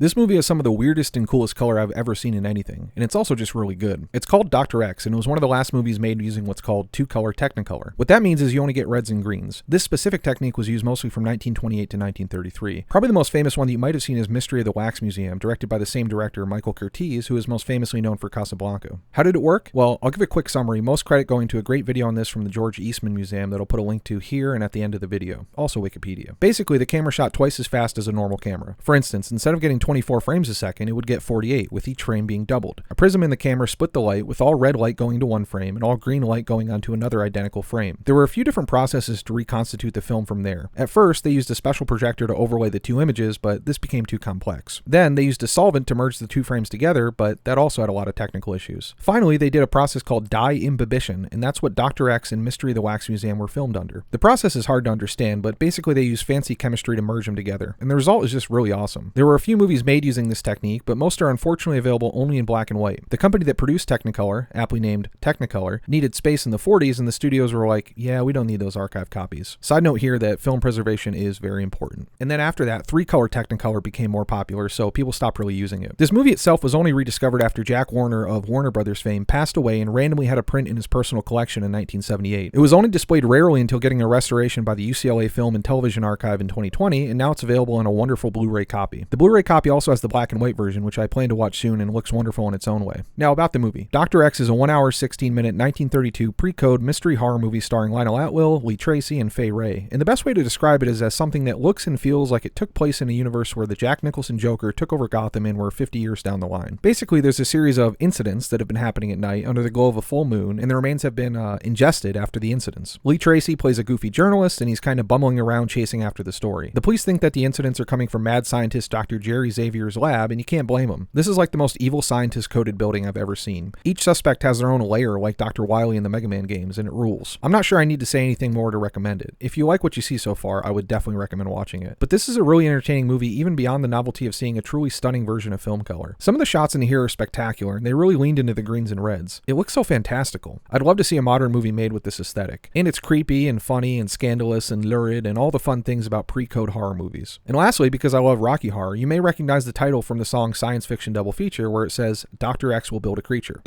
This movie has some of the weirdest and coolest color I've ever seen in anything, and it's also just really good. It's called Dr. X, and it was one of the last movies made using what's called two-color Technicolor. What that means is you only get reds and greens. This specific technique was used mostly from 1928 to 1933. Probably the most famous one that you might have seen is Mystery of the Wax Museum, directed by the same director, Michael Curtiz, who is most famously known for Casablanca. How did it work? Well, I'll give a quick summary, most credit going to a great video on this from the George Eastman Museum that I'll put a link to here and at the end of the video. Also Wikipedia. Basically, the camera shot twice as fast as a normal camera. For instance, instead of getting 24 frames a second, it would get 48, with each frame being doubled. A prism in the camera split the light, with all red light going to one frame and all green light going onto another identical frame. There were a few different processes to reconstitute the film from there. At first, they used a special projector to overlay the two images, but this became too complex. Then, they used a solvent to merge the two frames together, but that also had a lot of technical issues. Finally, they did a process called dye imbibition, and that's what Dr. X and Mystery of the Wax Museum were filmed under. The process is hard to understand, but basically they use fancy chemistry to merge them together, and the result is just really awesome. There were a few movies made using this technique, but most are unfortunately available only in black and white. The company that produced Technicolor, aptly named Technicolor, needed space in the 40s, and the studios were like, yeah, we don't need those archive copies. Side note here that film preservation is very important. And then after that, 3-color Technicolor became more popular, so people stopped really using it. This movie itself was only rediscovered after Jack Warner of Warner Brothers fame passed away and randomly had a print in his personal collection in 1978. It was only displayed rarely until getting a restoration by the UCLA Film and Television Archive in 2020, and now it's available in a wonderful Blu-ray copy. The Blu-ray copy also has the black and white version, which I plan to watch soon and looks wonderful in its own way. Now about the movie. Dr. X is a 1 hour, 16-minute, 1932 pre-code mystery horror movie starring Lionel Atwill, Lee Tracy, and Fay Wray. And the best way to describe it is as something that looks and feels like it took place in a universe where the Jack Nicholson Joker took over Gotham and we're 50 years down the line. Basically, there's a series of incidents that have been happening at night under the glow of a full moon, and the remains have been ingested after the incidents. Lee Tracy plays a goofy journalist, and he's kind of bumbling around chasing after the story. The police think that the incidents are coming from mad scientist Dr. Jerry Xavier's lab, and you can't blame him. This is like the most evil scientist-coded building I've ever seen. Each suspect has their own lair like Dr. Wily in the Mega Man games, and it rules. I'm not sure I need to say anything more to recommend it. If you like what you see so far, I would definitely recommend watching it. But this is a really entertaining movie even beyond the novelty of seeing a truly stunning version of film color. Some of the shots in here are spectacular, and they really leaned into the greens and reds. It looks so fantastical. I'd love to see a modern movie made with this aesthetic. And it's creepy and funny and scandalous and lurid and all the fun things about pre-code horror movies. And lastly, because I love Rocky Horror, you may recognize the title from the song Science Fiction Double Feature, where it says, Dr. X will build a creature.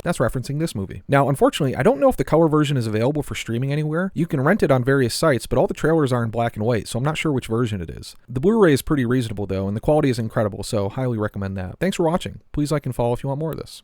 That's referencing this movie. Now, unfortunately, I don't know if the color version is available for streaming anywhere. You can rent it on various sites, but all the trailers are in black and white, so I'm not sure which version it is. The Blu-ray is pretty reasonable though, and the quality is incredible, so highly recommend that. Thanks for watching. Please like and follow if you want more of this.